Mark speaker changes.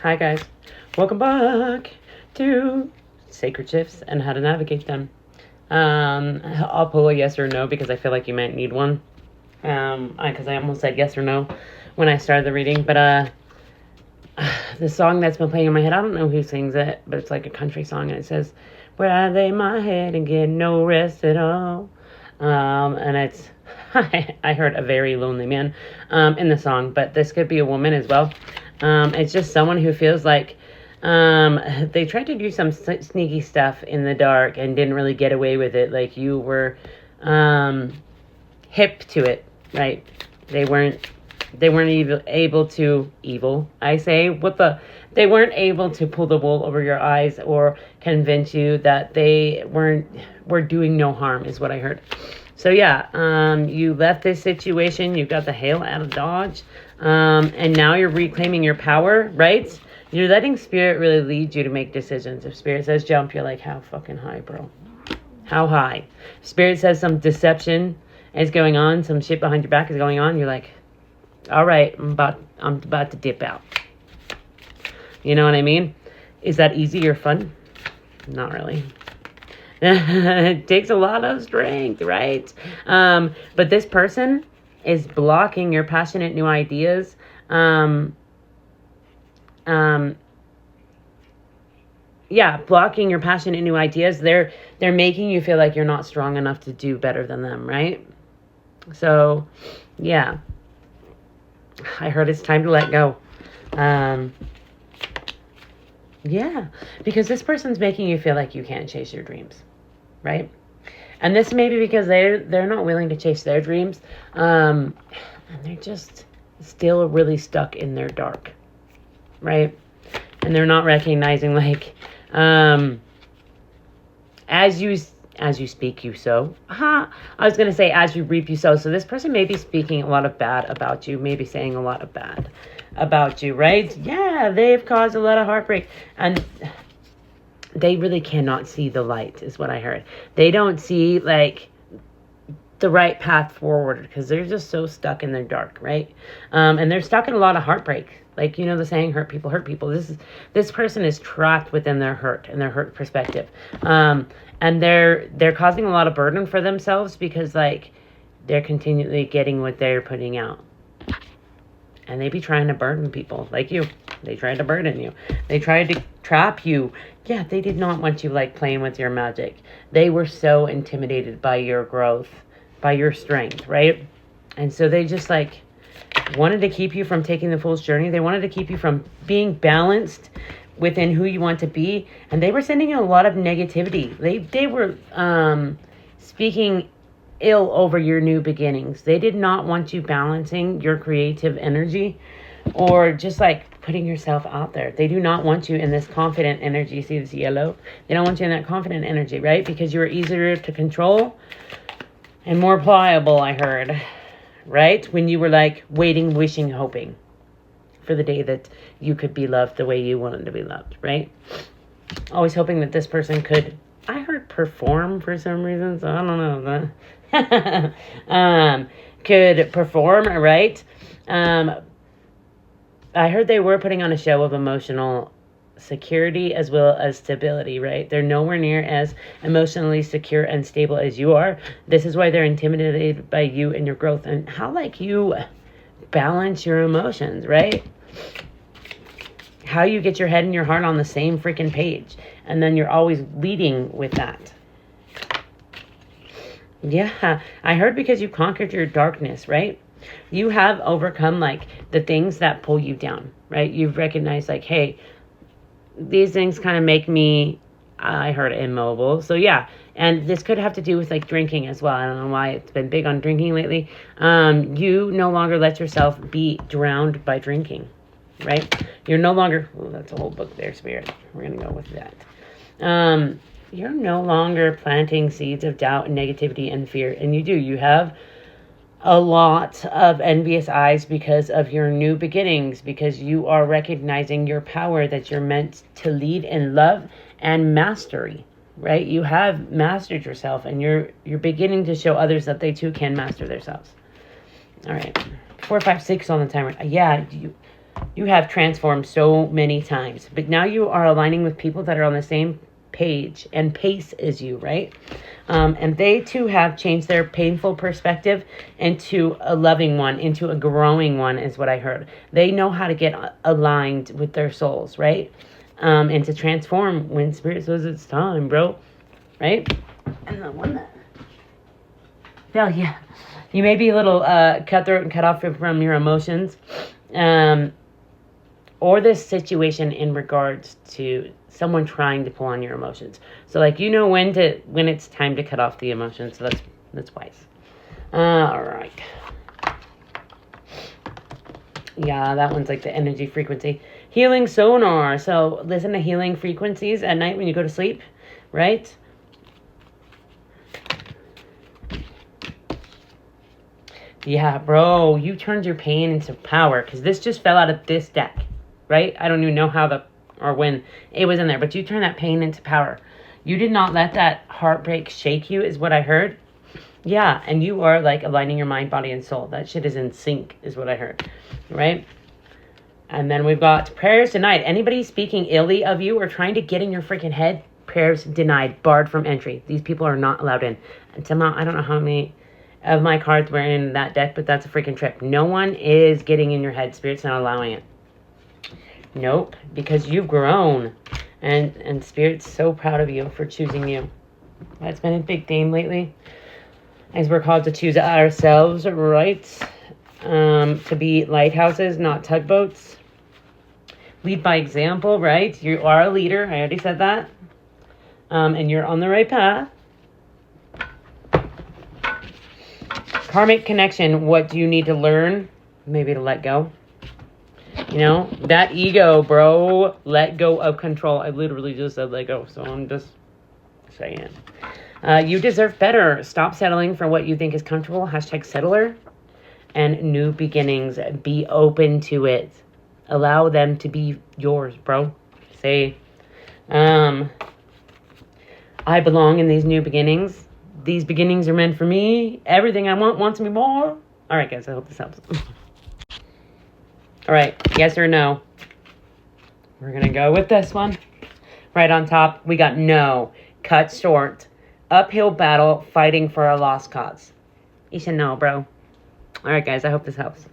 Speaker 1: Hi guys, welcome back to Sacred Shifts and how to navigate them. I'll pull a yes or no because I feel like you might need one. Because I almost said yes or no when I started the reading, but the song that's been playing in my head, I don't know who sings it, but it's like a country song, and it says, "Where I lay my head and get no rest at all," and it's I heard a very lonely man in the song, but this could be a woman as well. It's just someone who feels like they tried to do some sneaky stuff in the dark and didn't really get away with it. Like you were hip to it, right? They weren't able to they weren't able to pull the wool over your eyes or convince you that they were doing no harm, is what I heard. So yeah, you left this situation, you got the hell out of Dodge, and now you're reclaiming your power, right? You're letting Spirit really lead you to make decisions. If Spirit says jump, you're like, how fucking high, bro? How high? If Spirit says some deception is going on, some shit behind your back is going on, you're like, all right, I'm about to dip out. You know what I mean? Is that easy or fun? Not really. It takes a lot of strength, right? But this person is blocking your passionate new ideas. Blocking your passionate new ideas. They're making you feel like you're not strong enough to do better than them, right? So, yeah. I heard it's time to let go. Yeah, because this person's making you feel like you can't chase your dreams, right? And this may be because they're not willing to chase their dreams, and they're just still really stuck in their dark, right? And they're not recognizing like, as you speak, you sow. I was going to say, as you reap, you sow. So this person may be speaking a lot of bad about you, maybe saying a lot of bad about you, right? Yeah, they've caused a lot of heartbreak. And they really cannot see the light, is what I heard. They don't see, like, the right path forward because they're just so stuck in their dark, right? And they're stuck in a lot of heartbreak. Like, you know the saying, hurt people hurt people. This person is trapped within their hurt and their hurt perspective. And they're causing a lot of burden for themselves because, like, they're continually getting what they're putting out. And they be trying to burden people like you. They tried to burden you. They tried to trap you. Yeah, they did not want you, like, playing with your magic. They were so intimidated by your growth, by your strength, right? And so they just, like, wanted to keep you from taking the fool's journey. They wanted to keep you from being balanced within who you want to be, and they were sending you a lot of negativity. They were speaking ill over your new beginnings. They did not want you balancing your creative energy or just like putting yourself out there. They do not want you in this confident energy. See this yellow? They don't want you in that confident energy, right? Because you were easier to control and more pliable, I heard, right? When you were like waiting, wishing, hoping for the day that you could be loved the way you wanted to be loved, right? Always hoping that this person could, I heard, perform for some reason, so I don't know. Could perform, right? I heard they were putting on a show of emotional security as well as stability, right? They're nowhere near as emotionally secure and stable as you are. This is why they're intimidated by you and your growth and how, like, you balance your emotions, right? How you get your head and your heart on the same freaking page. And then you're always leading with that. Yeah, I heard because you conquered your darkness, right? You have overcome, like, the things that pull you down, right? You've recognized, like, hey, these things kind of make me, I heard, immobile. So yeah, and this could have to do with, like, drinking as well. I don't know why it's been big on drinking lately. You no longer let yourself be drowned by drinking, right? You're no longer, that's a whole book there, Spirit. We're going to go with that. You're no longer planting seeds of doubt and negativity and fear. And you have a lot of envious eyes because of your new beginnings, because you are recognizing your power that you're meant to lead in love and mastery, right? You have mastered yourself and you're beginning to show others that they too can master themselves. All right. 4, 5, 6 on the timer. Yeah, You have transformed so many times, but now you are aligning with people that are on the same page and pace as you, right? And they too have changed their painful perspective into a loving one, into a growing one, is what I heard. They know how to get aligned with their souls, right? And to transform when Spirit says it's time, bro, right? And the one that, well, yeah, you may be a little cutthroat and cut off from your emotions, or this situation in regards to someone trying to pull on your emotions. So like, you know when it's time to cut off the emotions. So that's wise. All right. Yeah, that one's like the energy frequency. Healing sonar. So listen to healing frequencies at night when you go to sleep, right? Yeah, bro, you turned your pain into power, because this just fell out of this deck, right? I don't even know how or when it was in there, but you turned that pain into power. You did not let that heartbreak shake you, is what I heard. Yeah, and you are like aligning your mind, body, and soul. That shit is in sync, is what I heard, right? And then we've got prayers denied. Anybody speaking illy of you or trying to get in your freaking head, prayers denied, barred from entry. These people are not allowed in. And somehow, I don't know how many of my cards were in that deck, but that's a freaking trip. No one is getting in your head. Spirit's not allowing it. Nope, because you've grown. And Spirit's so proud of you for choosing you. That's been a big theme lately. As we're called to choose ourselves, right? To be lighthouses, not tugboats. Lead by example, right? You are a leader. I already said that. And you're on the right path. Karmic connection. What do you need to learn? Maybe to let go. You know, that ego, bro. Let go of control. I literally just said let go. So I'm just saying. You deserve better. Stop settling for what you think is comfortable. # settler. And new beginnings. Be open to it. Allow them to be yours, bro. Say, I belong in these new beginnings. These beginnings are meant for me. Everything I want wants me more. All right, guys, I hope this helps. All right, yes or no? We're going to go with this one. Right on top, we got no. Cut short. Uphill battle fighting for a lost cause. You should know, bro. All right, guys, I hope this helps.